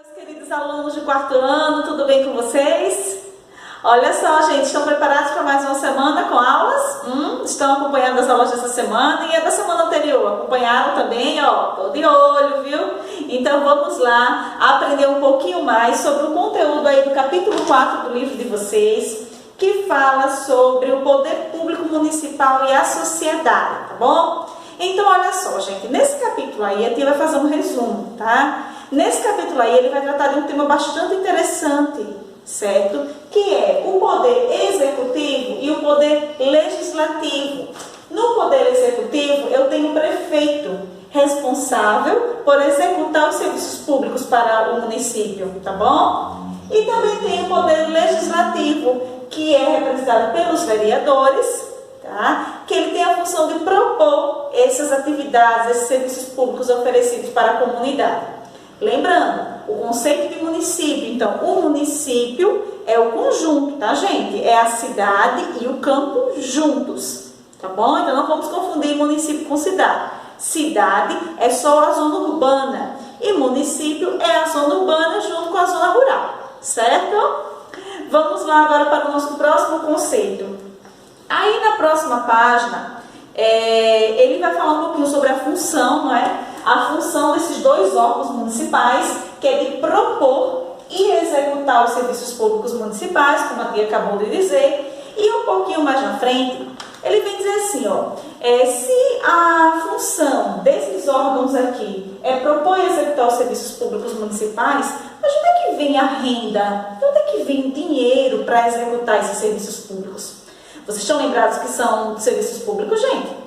Meus queridos alunos de quarto ano, tudo bem com vocês? Olha só, gente, estão preparados para mais uma semana com aulas? Estão acompanhando as aulas dessa semana e a da semana anterior? Acompanharam também? Ó, tô de olho, viu? Então vamos lá aprender um pouquinho mais sobre o conteúdo aí do capítulo 4 do livro de vocês, que fala sobre o poder público municipal e a sociedade, tá bom? Então olha só, gente, nesse capítulo aí a tia vai fazer um resumo, tá? Nesse capítulo aí ele vai tratar de um tema bastante interessante, certo? Que é o poder executivo e o poder legislativo. No poder executivo eu tenho o prefeito responsável por executar os serviços públicos para o município, tá bom? E também tem o poder legislativo, que é representado pelos vereadores, tá? Que ele tem a função de propor essas atividades, esses serviços públicos oferecidos para a comunidade. Lembrando, o conceito de município, então, o município é o conjunto, tá, gente? É a cidade e o campo juntos, tá bom? Então, não vamos confundir município com cidade. Cidade é só a zona urbana e município é a zona urbana junto com a zona rural, certo? Vamos lá agora para o nosso próximo conceito. Aí, na próxima página, ele vai falar um pouquinho sobre a função, não é? A função desses dois órgãos municipais, que é de propor e executar os serviços públicos municipais, como a tia acabou de dizer. E um pouquinho mais na frente, ele vem dizer assim, ó, se a função desses órgãos aqui é propor e executar os serviços públicos municipais, mas de onde é que vem a renda? De onde é que vem o dinheiro para executar esses serviços públicos? Vocês estão lembrados que são serviços públicos, gente?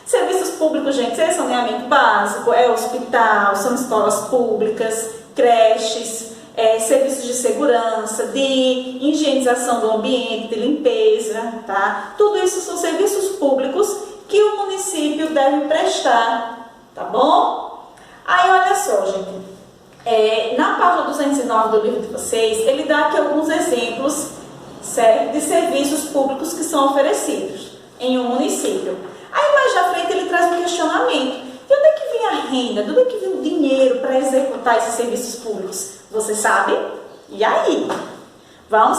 Serviços públicos, gente, é saneamento básico, é hospital, são escolas públicas, creches, serviços de segurança, de higienização do ambiente, de limpeza, tá? Tudo isso são serviços públicos que o município deve prestar, tá bom? Aí, olha só, gente, na página 209 do livro de vocês, ele dá aqui alguns exemplos, certo, de serviços públicos que são oferecidos em um município. Aí mais à frente ele traz um questionamento. De onde é que vem a renda? De onde é que vem o dinheiro para executar esses serviços públicos? Você sabe? E aí?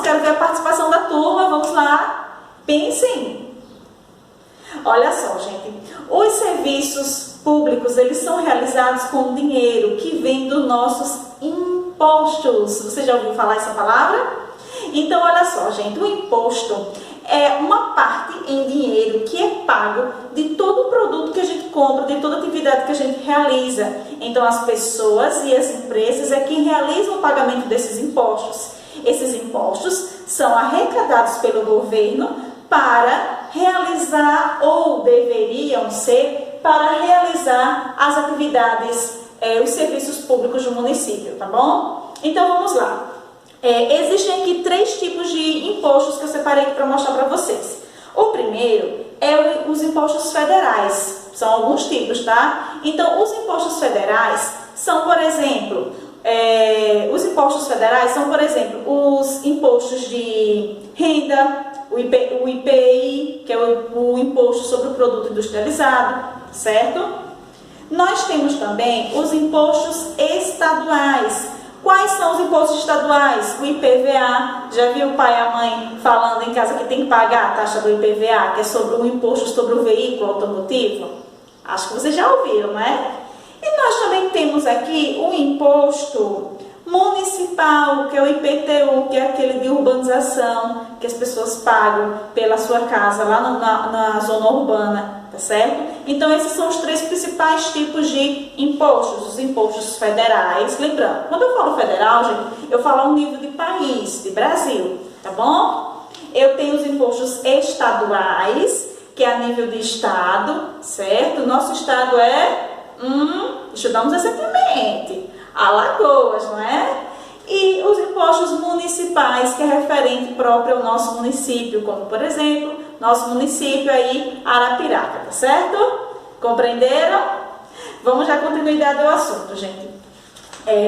Quero ver a participação da turma, vamos lá. Pensem. Olha só, gente. Os serviços públicos, eles são realizados com dinheiro que vem dos nossos impostos. Você já ouviu falar essa palavra? Então, olha só, gente. O imposto é uma parte em dinheiro que é pago de todo o produto que a gente compra, de toda atividade que a gente realiza. Então, as pessoas e as empresas é quem realizam o pagamento desses impostos. Esses impostos são arrecadados pelo governo para realizar, ou deveriam ser, para realizar as atividades, os serviços públicos do município, tá bom? Então, vamos lá. Existem aqui 3 tipos de impostos que eu separei aqui para mostrar para vocês. O primeiro é os impostos federais, são alguns tipos, tá? Então, os impostos federais são, por exemplo, os impostos de renda, o IPI, que é o imposto sobre o produto industrializado, certo? Nós temos também os impostos estaduais. Quais são os impostos estaduais? O IPVA, já viu o pai e a mãe falando em casa que tem que pagar a taxa do IPVA, que é sobre o imposto sobre o veículo automotivo? Acho que vocês já ouviram, né? E nós também temos aqui o imposto municipal, que é o IPTU, que é aquele de urbanização, que as pessoas pagam pela sua casa lá na zona urbana, tá certo? Então, esses são os 3 principais tipos de impostos. Os impostos federais, lembrando, quando eu falo federal, gente, eu falo ao nível de país, de Brasil, tá bom? Eu tenho os impostos estaduais, que é a nível de estado, certo? Nosso estado é, deixa eu dar um recentemente, Alagoas, não é? E os impostos municipais, que é referente próprio ao nosso município, como, por exemplo, nosso município aí, Arapiraca, tá certo? Compreenderam? Vamos dar continuidade ao assunto, gente.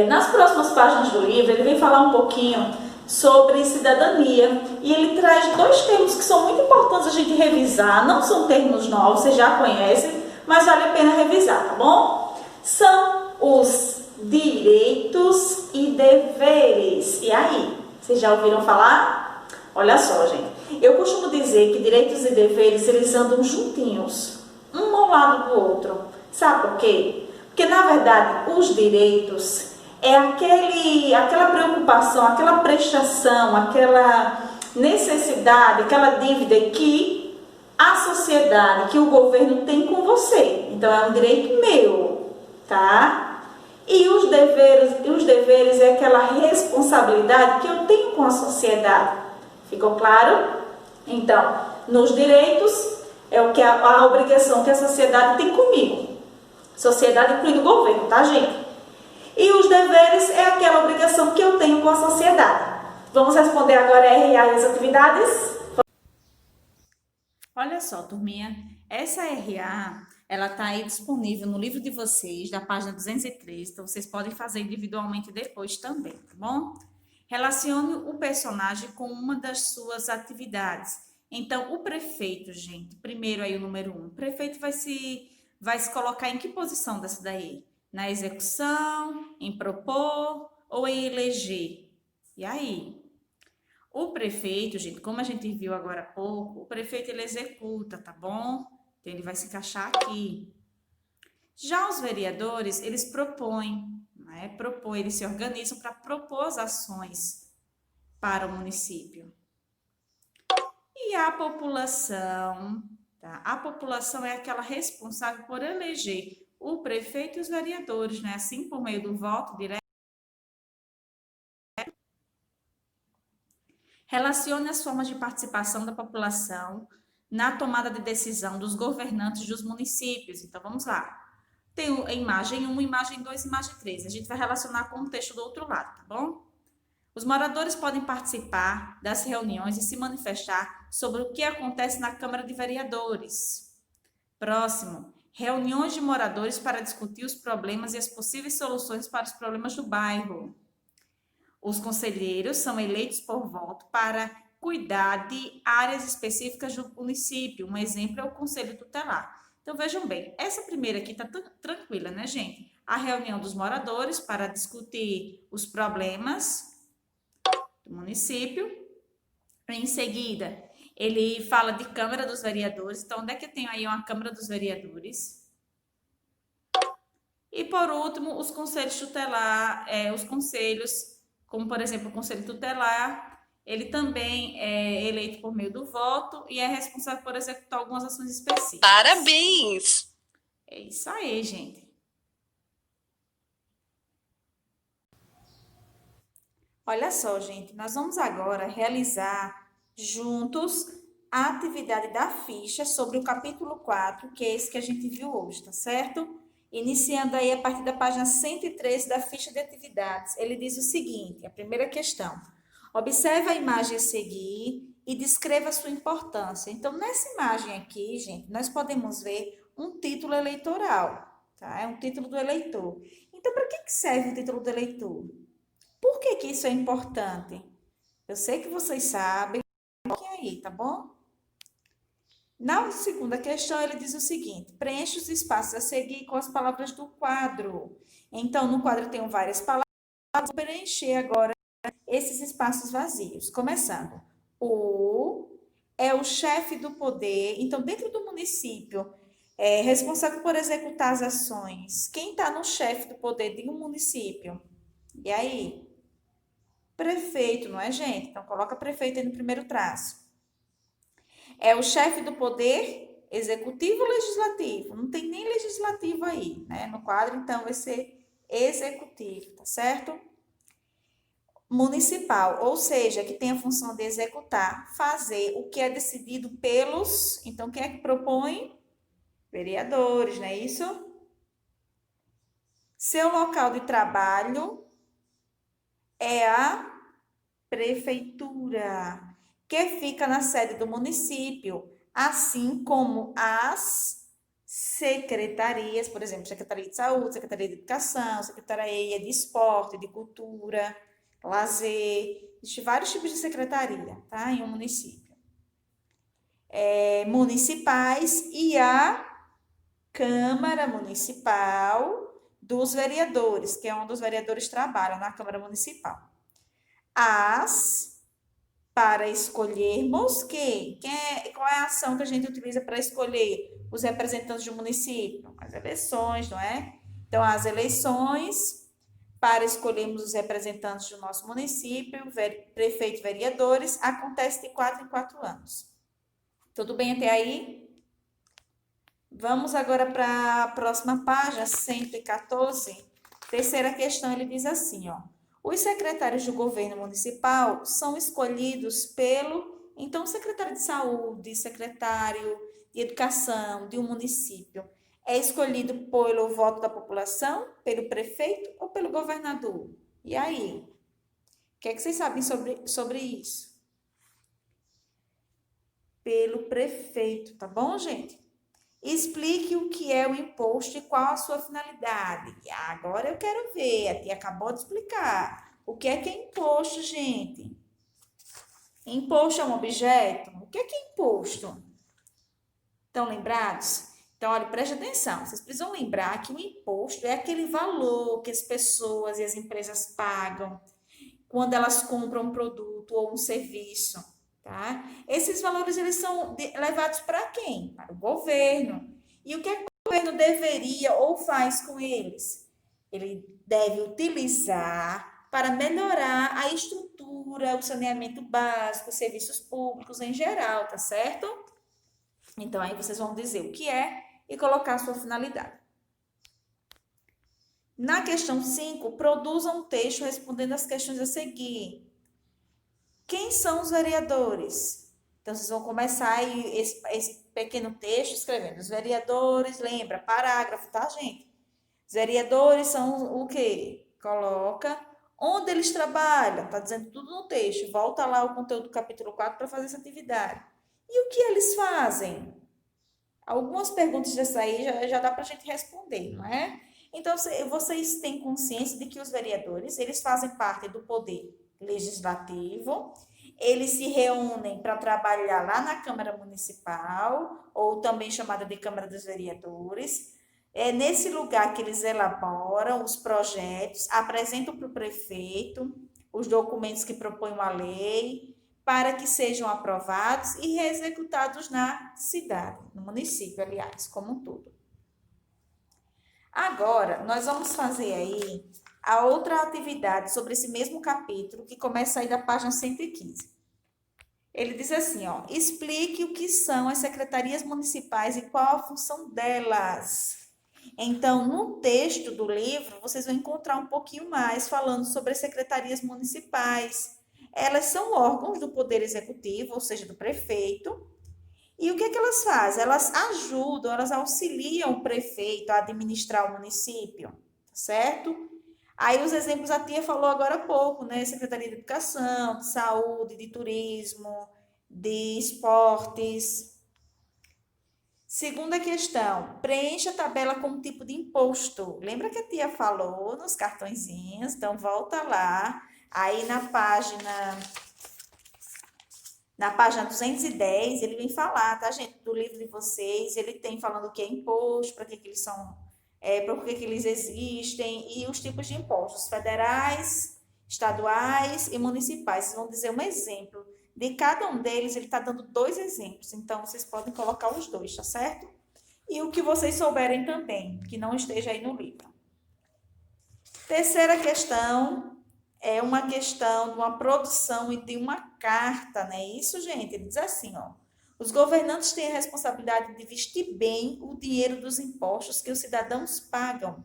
Nas próximas páginas do livro, ele vem falar um pouquinho sobre cidadania. E ele traz 2 termos que são muito importantes a gente revisar. Não são termos novos, vocês já conhecem, mas vale a pena revisar, tá bom? São os direitos e deveres. E aí, vocês já ouviram falar? Olha só, gente. Eu costumo dizer que direitos e deveres, eles andam juntinhos, um ao lado do outro. Sabe por quê? Porque, na verdade, os direitos é aquela preocupação, aquela prestação, aquela necessidade, aquela dívida que a sociedade, que o governo tem com você. Então, é um direito meu, tá? E os deveres é aquela responsabilidade que eu tenho com a sociedade. Ficou claro? Então, nos direitos é o que a obrigação que a sociedade tem comigo. Sociedade incluindo o governo, tá, gente? E os deveres é aquela obrigação que eu tenho com a sociedade. Vamos responder agora RA e as atividades? Olha só, turminha, essa RA, ela tá aí disponível no livro de vocês, da página 203, então vocês podem fazer individualmente depois também, tá bom? Relacione o personagem com uma das suas atividades. Então, o prefeito, gente, primeiro aí o número 1, o prefeito vai se colocar em que posição dessa daí? Na execução, em propor ou em eleger? E aí? O prefeito, gente, como a gente viu agora há pouco, o prefeito ele executa, tá bom? Então, ele vai se encaixar aqui. Já os vereadores, eles propõem, né? Eles se organizam para propor as ações para o município. E a população, tá? A população é aquela responsável por eleger o prefeito e os vereadores, né? Assim, por meio do voto direto. Relacione as formas de participação da população na tomada de decisão dos governantes dos municípios. Então, vamos lá. Tem a imagem 1, imagem 2, imagem 3. A gente vai relacionar com o texto do outro lado, tá bom? Os moradores podem participar das reuniões e se manifestar sobre o que acontece na Câmara de Vereadores. Próximo, reuniões de moradores para discutir os problemas e as possíveis soluções para os problemas do bairro. Os conselheiros são eleitos por voto para cuidar de áreas específicas do município. Um exemplo é o Conselho Tutelar. Então, vejam bem, essa primeira aqui está tranquila, né, gente? A reunião dos moradores para discutir os problemas do município. Em seguida, ele fala de Câmara dos Vereadores. Então, onde é que eu tenho aí uma Câmara dos Vereadores? E, por último, os conselhos tutelar, os conselhos, como, por exemplo, o Conselho Tutelar, ele também é eleito por meio do voto e é responsável por executar algumas ações específicas. Parabéns! É isso aí, gente. Olha só, gente, nós vamos agora realizar juntos a atividade da ficha sobre o capítulo 4, que é esse que a gente viu hoje, tá certo? Iniciando aí a partir da página 103 da ficha de atividades. Ele diz o seguinte, a primeira questão. Observe a imagem a seguir e descreva a sua importância. Então, nessa imagem aqui, gente, nós podemos ver um título eleitoral, tá? É um título do eleitor. Então, para que serve o título do eleitor? Por que isso é importante? Eu sei que vocês sabem, coloquem aí, tá bom? Na segunda questão, ele diz o seguinte: preencha os espaços a seguir com as palavras do quadro. Então, no quadro tem várias palavras, vou preencher agora esses espaços vazios. Começando. O é o chefe do poder. Então, dentro do município, é responsável por executar as ações. Quem está no chefe do poder de um município? E aí? Prefeito, não é, gente? Então, coloca prefeito aí no primeiro traço. É o chefe do poder executivo ou legislativo? Não tem nem legislativo aí, né? No quadro, então, vai ser executivo, tá certo? Municipal, ou seja, que tem a função de executar, fazer o que é decidido pelos... Então, quem é que propõe? Vereadores, não é isso? Seu local de trabalho é a prefeitura, que fica na sede do município, assim como as secretarias, por exemplo, Secretaria de Saúde, Secretaria de Educação, Secretaria de Esporte, de Cultura, Lazer, existem vários tipos de secretaria, tá? Em um município. Municipais e a Câmara Municipal dos vereadores, que é onde os vereadores trabalham na Câmara Municipal. As, para escolhermos qual é a ação que a gente utiliza para escolher os representantes do município? As eleições, não é? Então, as eleições para escolhermos os representantes do nosso município, prefeito e vereadores, acontece de 4 em 4 anos. Tudo bem até aí? Vamos agora para a próxima página, 114. Terceira questão, ele diz assim, ó. Os secretários do governo municipal são escolhidos então, secretário de saúde, secretário de educação de um município, é escolhido pelo voto da população, pelo prefeito ou pelo governador? E aí? O que é que vocês sabem sobre isso? Pelo prefeito, tá bom, gente? Explique o que é o imposto e qual a sua finalidade. Agora eu quero ver, a tia acabou de explicar. O que é imposto, gente? Imposto é um objeto? O que é imposto? Estão lembrados? Então, olha, preste atenção. Vocês precisam lembrar que o imposto é aquele valor que as pessoas e as empresas pagam quando elas compram um produto ou um serviço, tá? Esses valores, eles são levados para quem? Para o governo. E o que o governo deveria ou faz com eles? Ele deve utilizar para melhorar a estrutura, o saneamento básico, os serviços públicos em geral, tá certo? Então, aí vocês vão dizer o que é e colocar a sua finalidade. Na questão 5, produza um texto respondendo as questões a seguir. Quem são os vereadores? Então, vocês vão começar aí esse pequeno texto escrevendo. Os vereadores, lembra, parágrafo, tá, gente? Os vereadores são o quê? Coloca onde eles trabalham, tá dizendo tudo no texto. Volta lá o conteúdo do capítulo 4 para fazer essa atividade. E o que eles fazem? Algumas perguntas dessa aí já dá para a gente responder, não é? Então, vocês têm consciência de que os vereadores, eles fazem parte do poder legislativo, eles se reúnem para trabalhar lá na Câmara Municipal, ou também chamada de Câmara dos Vereadores. É nesse lugar que eles elaboram os projetos, apresentam para o prefeito os documentos que propõem a lei, para que sejam aprovados e executados na cidade, no município, aliás, como um todo. Agora, nós vamos fazer aí a outra atividade sobre esse mesmo capítulo, que começa aí da página 115. Ele diz assim, ó, explique o que são as secretarias municipais e qual a função delas. Então, no texto do livro, vocês vão encontrar um pouquinho mais falando sobre as secretarias municipais. Elas são órgãos do Poder Executivo, ou seja, do prefeito. E o que é que elas fazem? Elas ajudam, elas auxiliam o prefeito a administrar o município, tá certo? Aí os exemplos a tia falou agora há pouco, né? Secretaria de Educação, de Saúde, de Turismo, de Esportes. Segunda questão, preencha a tabela com o tipo de imposto. Lembra que a tia falou nos cartõezinhos? Então, volta lá. Aí na página 210, ele vem falar, tá, gente? Do livro de vocês, ele tem falando o que é imposto, para que eles são, por que eles existem e os tipos de impostos federais, estaduais e municipais. Vocês vão dizer um exemplo. De cada um deles, ele está dando 2 exemplos. Então, vocês podem colocar os 2, tá certo? E o que vocês souberem também, que não esteja aí no livro. Terceira questão é uma questão de uma produção e de uma carta, não é isso, gente? Ele diz assim, ó. Os governantes têm a responsabilidade de vestir bem o dinheiro dos impostos que os cidadãos pagam.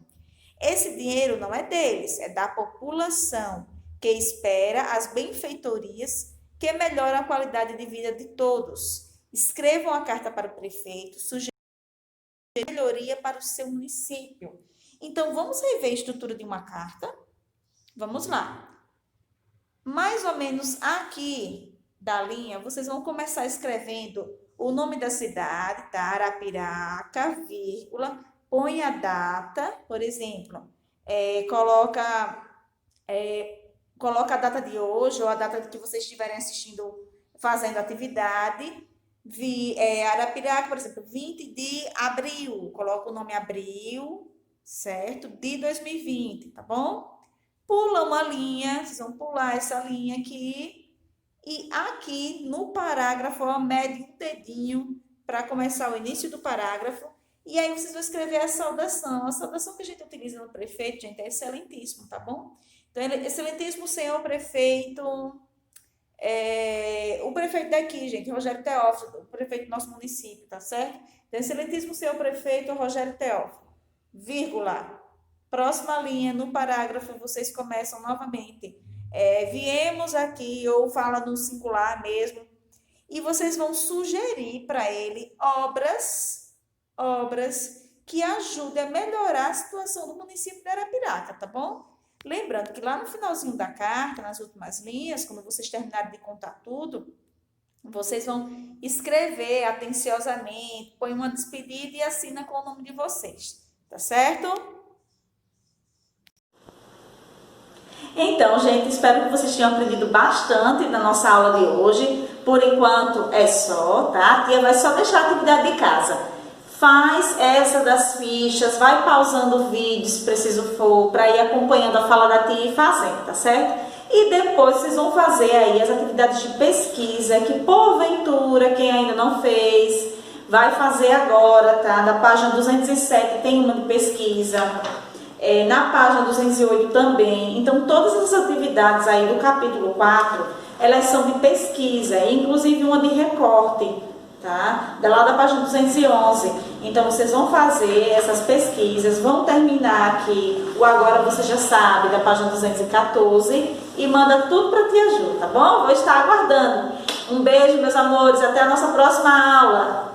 Esse dinheiro não é deles, é da população, que espera as benfeitorias que melhoram a qualidade de vida de todos. Escrevam a carta para o prefeito, sugerindo melhoria para o seu município. Então, vamos rever a estrutura de uma carta? Vamos lá. Mais ou menos aqui da linha, vocês vão começar escrevendo o nome da cidade, tá? Arapiraca, vírgula, põe a data, por exemplo, coloca a data de hoje ou a data de que vocês estiverem assistindo, fazendo atividade. Arapiraca, por exemplo, 20 de abril, coloca o nome abril, certo? De 2020, tá bom? Pula uma linha, vocês vão pular essa linha aqui. E aqui no parágrafo, ó, mede um dedinho para começar o início do parágrafo. E aí vocês vão escrever a saudação. A saudação que a gente utiliza no prefeito, gente, é excelentíssimo, tá bom? Então, excelentíssimo senhor prefeito. O prefeito daqui, gente, Rogério Teófilo, o prefeito do nosso município, tá certo? Então, excelentíssimo senhor prefeito Rogério Teófilo, vírgula. Próxima linha, no parágrafo, vocês começam novamente. Viemos aqui, ou fala no singular mesmo, e vocês vão sugerir para ele obras que ajudem a melhorar a situação do município de Arapiraca, tá bom? Lembrando que lá no finalzinho da carta, nas últimas linhas, quando vocês terminarem de contar tudo, vocês vão escrever atenciosamente, põe uma despedida e assina com o nome de vocês, tá certo? Então, gente, espero que vocês tenham aprendido bastante na nossa aula de hoje. Por enquanto é só, tá? A tia vai só deixar a atividade de casa. Faz essa das fichas, vai pausando o vídeo se preciso for, para ir acompanhando a fala da tia e fazendo, tá certo? E depois vocês vão fazer aí as atividades de pesquisa, que porventura, quem ainda não fez, vai fazer agora, tá? Na página 207 tem uma de pesquisa, na página 208 também. Então, todas as atividades aí do capítulo 4, elas são de pesquisa, inclusive uma de recorte, tá? Lá da página 211. Então, vocês vão fazer essas pesquisas, vão terminar aqui o Agora Você Já Sabe, da página 214, e manda tudo para Tia Ju, tá bom? Vou estar aguardando. Um beijo, meus amores, até a nossa próxima aula.